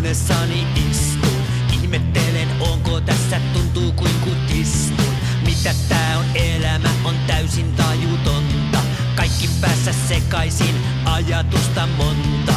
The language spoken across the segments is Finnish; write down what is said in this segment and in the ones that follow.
huoneessani istun. Ihmettelen, onko tässä tuntuu kuin kutistun. Mitä tää on elämä, on täysin tajutonta. Kaikki päässä sekaisin, ajatusta monta.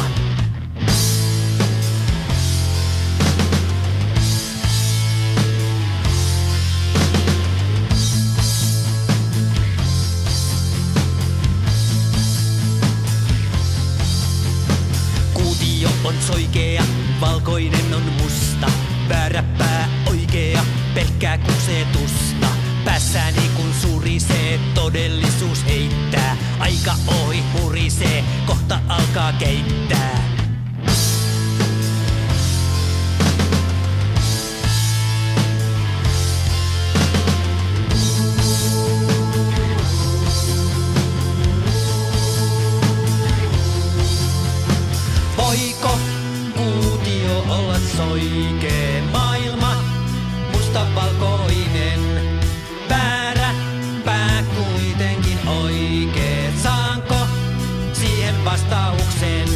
Kuutio on soikea, valkoinen on musta. Väärä pää oikea, pelkkää kusetusta. Päässäni kun surisee, todellisuus heittää. Aika ohi hurisee, kohta alkaa keittää. Voiko kuutio olla soikee maailma, mustavalkoinen? Väärä pää kuitenkin oikee. Saanko siihen vastauksen?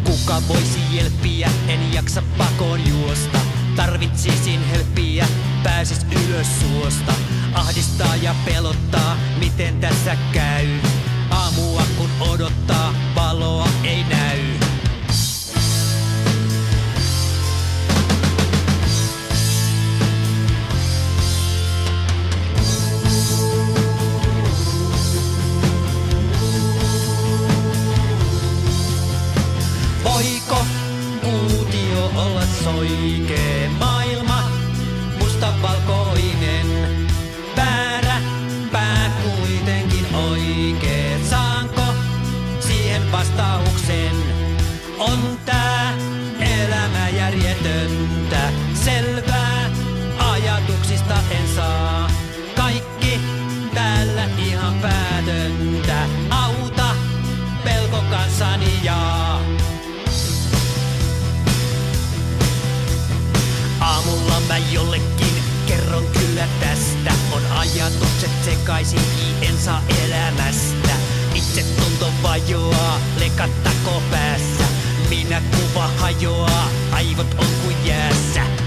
Kuka voisi jelppiä, en jaksa pakoon juosta. Tarvitsisin helppiä, pääsis ylös suosta. Ahdistaa ja pelottaa, miten tässä käy. Aamua kun odottaa, valoa ei näy. Voiko kuutio olla soikee maailma, mustavalkoinen? Väärä pää kuitenkin oikee. Saanko siihen vastauksen? On tää elämä järjetöntä, selvää ajatuksista en saa. Kaikki täällä ihan päätöntä, auta pelko kanssani jaa. Aamulla mä jollekin kerron kyllä tästä. On ajatukset sekaisin, en saa elämästä. Itsetunto vajoaa, lekattako päässä. Minä kuva hajoaa, aivot on kuin jäässä.